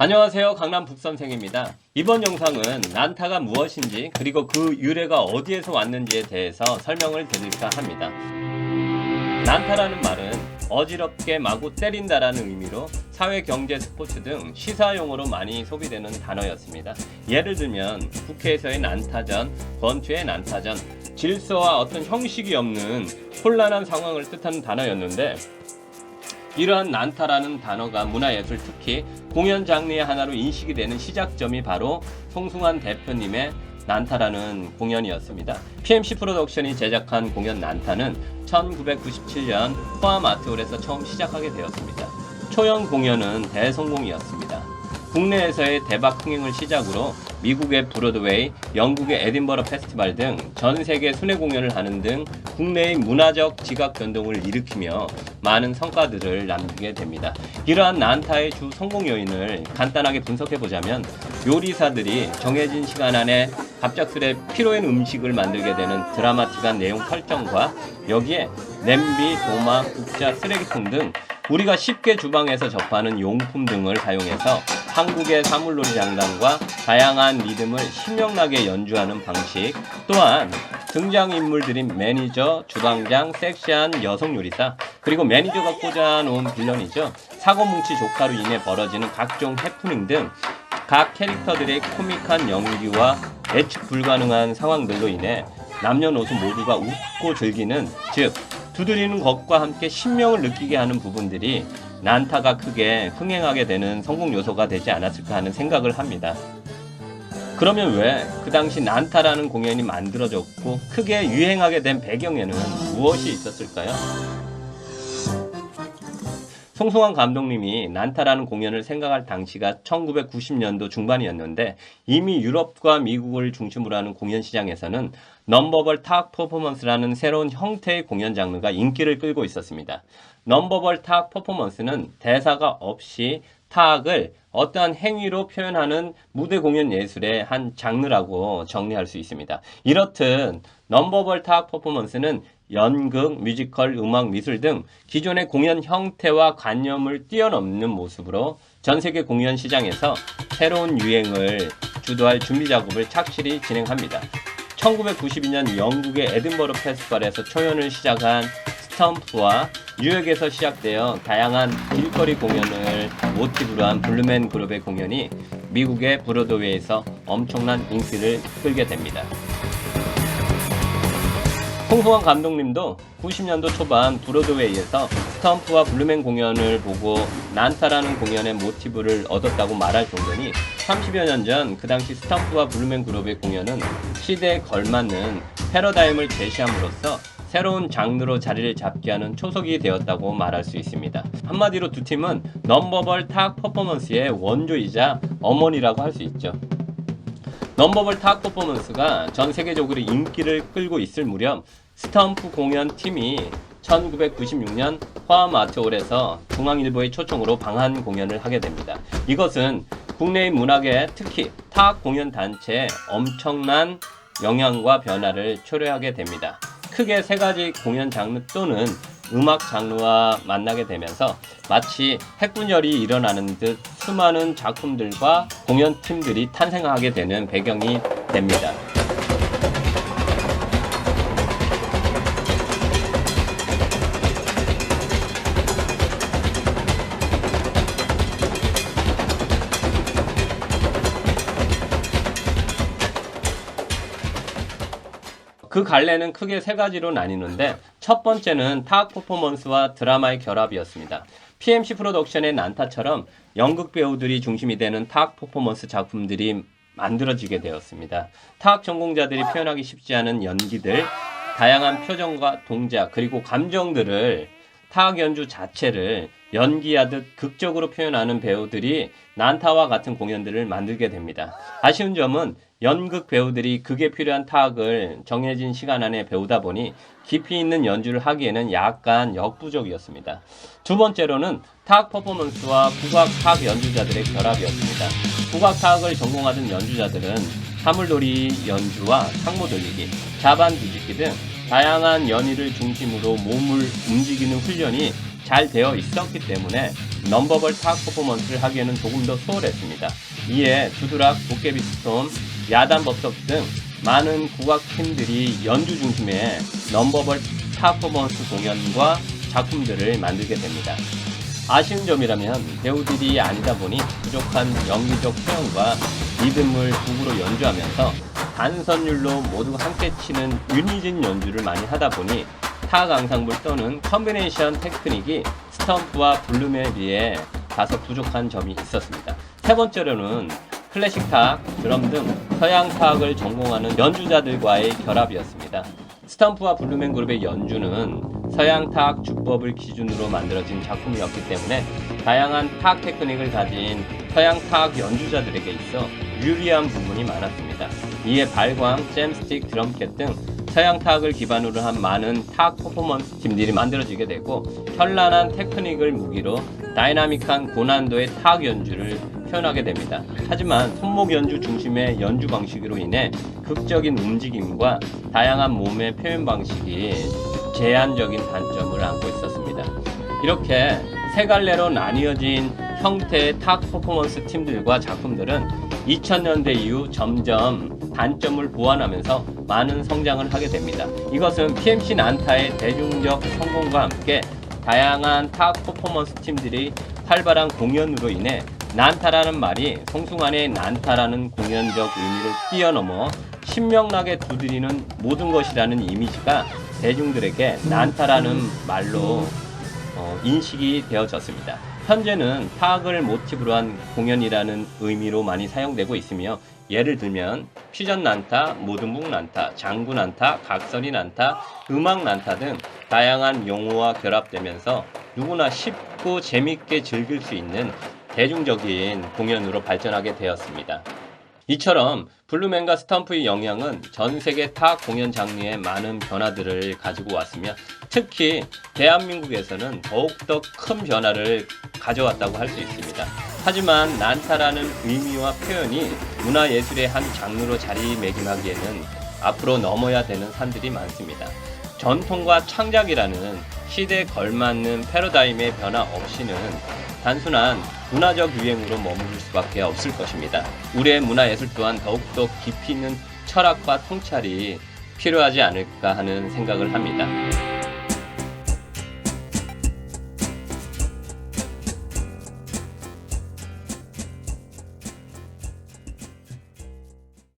안녕하세요. 강남 북선생입니다. 이번 영상은 난타가 무엇인지 그리고 그 유래가 어디에서 왔는지에 대해서 설명을 드릴까 합니다. 난타라는 말은 어지럽게 마구 때린다라는 의미로 사회, 경제, 스포츠 등 시사용어로 많이 소비되는 단어였습니다. 예를 들면 국회에서의 난타전, 권투의 난타전, 질서와 어떤 형식이 없는 혼란한 상황을 뜻하는 단어였는데, 이러한 난타라는 단어가 문화예술, 특히 공연 장르의 하나로 인식이 되는 시작점이 바로 송승환 대표님의 난타라는 공연이었습니다. PMC 프로덕션이 제작한 공연 난타는 1997년 포함 아트홀에서 처음 시작하게 되었습니다. 초연 공연은 대성공이었습니다. 국내에서의 대박 흥행을 시작으로 미국의 브로드웨이, 영국의 에딘버러 페스티벌 등 전 세계 순회 공연을 하는 등 국내의 문화적 지각 변동을 일으키며 많은 성과들을 남기게 됩니다. 이러한 난타의 주 성공 요인을 간단하게 분석해보자면, 요리사들이 정해진 시간 안에 갑작스레 피로엔 음식을 만들게 되는 드라마틱한 내용 설정과 여기에 냄비, 도마, 국자, 쓰레기통 등 우리가 쉽게 주방에서 접하는 용품 등을 사용해서 한국의 사물놀이 장단과 다양한 리듬을 신명나게 연주하는 방식, 또한 등장인물들인 매니저, 주방장, 섹시한 여성 요리사, 그리고 매니저가 꽂아놓은 빌런이죠. 사고뭉치 조카로 인해 벌어지는 각종 해프닝 등 각 캐릭터들의 코믹한 연기와 예측 불가능한 상황들로 인해 남녀노소 모두가 웃고 즐기는, 즉 두드리는 것과 함께 신명을 느끼게 하는 부분들이 난타가 크게 흥행하게 되는 성공 요소가 되지 않았을까 하는 생각을 합니다. 그러면 왜 그 당시 난타라는 공연이 만들어졌고 크게 유행하게 된 배경에는 무엇이 있었을까요? 송승환 감독님이 난타라는 공연을 생각할 당시가 1990년도 중반이었는데, 이미 유럽과 미국을 중심으로 하는 공연 시장에서는 넘버벌 타악 퍼포먼스라는 새로운 형태의 공연 장르가 인기를 끌고 있었습니다. 넘버벌 타악 퍼포먼스는 대사가 없이 타악을 어떠한 행위로 표현하는 무대 공연 예술의 한 장르라고 정리할 수 있습니다. 이렇듯 넘버벌 타악 퍼포먼스는 연극, 뮤지컬, 음악, 미술 등 기존의 공연 형태와 관념을 뛰어넘는 모습으로 전 세계 공연 시장에서 새로운 유행을 주도할 준비 작업을 착실히 진행합니다. 1992년 영국의 에딘버러 페스티벌에서 초연을 시작한 스탬프와 뉴욕에서 시작되어 다양한 길거리 공연을 모티브로 한 블루맨 그룹의 공연이 미국의 브로드웨이에서 엄청난 인기를 끌게 됩니다. 송승환 감독님도 90년도 초반 브로드웨이에서 스탬프와 블루맨 공연을 보고 난타라는 공연의 모티브를 얻었다고 말할 정도니 30여 년 전 그 당시 스탬프와 블루맨 그룹의 공연은 시대에 걸맞는 패러다임을 제시함으로써 새로운 장르로 자리를 잡게 하는 초석이 되었다고 말할 수 있습니다. 한마디로 두 팀은 넘버벌 타악 퍼포먼스의 원조이자 어머니라고 할 수 있죠. 넘버벌 타악 퍼포먼스가 전 세계적으로 인기를 끌고 있을 무렵 스탬프 공연팀이 1996년 포함 아트홀에서 중앙일보의 초청으로 방한 공연을 하게 됩니다. 이것은 국내의 문학에, 특히 타악 공연 단체에 엄청난 영향과 변화를 초래하게 됩니다. 크게 세 가지 공연 장르 또는 음악 장르와 만나게 되면서 마치 핵분열이 일어나는 듯 수많은 작품들과 공연팀들이 탄생하게 되는 배경이 됩니다. 그 갈래는 크게 세 가지로 나뉘는데, 첫 번째는 타악 퍼포먼스와 드라마의 결합이었습니다. PMC 프로덕션의 난타처럼 연극 배우들이 중심이 되는 타악 퍼포먼스 작품들이 만들어지게 되었습니다. 타악 전공자들이 표현하기 쉽지 않은 연기들, 다양한 표정과 동작, 그리고 감정들을 타악 연주 자체를 연기하듯 극적으로 표현하는 배우들이 난타와 같은 공연들을 만들게 됩니다. 아쉬운 점은 연극 배우들이 극에 필요한 타악을 정해진 시간 안에 배우다 보니 깊이 있는 연주를 하기에는 약간 역부족이었습니다. 두 번째로는 타악 퍼포먼스와 국악 타악 연주자들의 결합이었습니다. 국악 타악을 전공하던 연주자들은 사물놀이 연주와 상모 돌리기, 자반 뒤집기 등 다양한 연위를 중심으로 몸을 움직이는 훈련이 잘 되어 있었기 때문에 넘버벌 타악 퍼포먼스를 하기에는 조금 더 수월했습니다. 이에 두드락, 도깨비 스톰, 야단 법석 등 많은 국악팀들이 연주 중심의 넘버벌 타악 퍼포먼스 공연과 작품들을 만들게 됩니다. 아쉬운 점이라면 배우들이 아니다 보니 부족한 연기적 표현과 리듬을 북으로 연주하면서 단선율로 모두 함께 치는 유니즌 연주를 많이 하다 보니 타악 앙상블 또는 컨비네이션 테크닉이 스탬프와 블룸에 비해 다소 부족한 점이 있었습니다. 세 번째로는 클래식 타악, 드럼 등 서양 타악을 전공하는 연주자들과의 결합이었습니다. 스탬프와 블루맨 그룹의 연주는 서양 타악 주법을 기준으로 만들어진 작품이었기 때문에 다양한 타악 테크닉을 가진 서양 타악 연주자들에게 있어 유리한 부분이 많았습니다. 이에 발광, 잼스틱, 드럼캣 등 서양 타악을 기반으로 한 많은 타악 퍼포먼스 팀들이 만들어지게 되고 현란한 테크닉을 무기로 다이나믹한 고난도의 타악 연주를 표현하게 됩니다. 하지만 손목 연주 중심의 연주 방식으로 인해 극적인 움직임과 다양한 몸의 표현 방식이 제한적인 단점을 안고 있었습니다. 이렇게 세 갈래로 나뉘어진 형태의 타악 퍼포먼스 팀들과 작품들은 2000년대 이후 점점 단점을 보완하면서 많은 성장을 하게 됩니다. 이것은 PMC 난타의 대중적 성공과 함께 다양한 타악 퍼포먼스 팀들이 활발한 공연으로 인해 난타라는 말이 송승환의 난타라는 공연적 의미를 뛰어넘어 신명나게 두드리는 모든 것이라는 이미지가 대중들에게 난타라는 말로 인식이 되어졌습니다. 현재는 타악을 모티브로 한 공연이라는 의미로 많이 사용되고 있으며 예를 들면 퓨전 난타, 모든북 난타, 장구 난타, 각설이 난타, 음악 난타 등 다양한 용어와 결합되면서 누구나 쉽고 재밌게 즐길 수 있는 대중적인 공연으로 발전하게 되었습니다. 이처럼 블루맨과 스탬프의 영향은 전 세계 타악 공연 장르에 많은 변화들을 가지고 왔으며 특히 대한민국에서는 더욱더 큰 변화를 가져왔다고 할 수 있습니다. 하지만 난타라는 의미와 표현이 문화예술의 한 장르로 자리매김하기에는 앞으로 넘어야 되는 산들이 많습니다. 전통과 창작이라는 시대에 걸맞는 패러다임의 변화 없이는 단순한 문화적 유행으로 머무를 수밖에 없을 것입니다. 우리의 문화예술 또한 더욱더 깊이 있는 철학과 통찰이 필요하지 않을까 하는 생각을 합니다.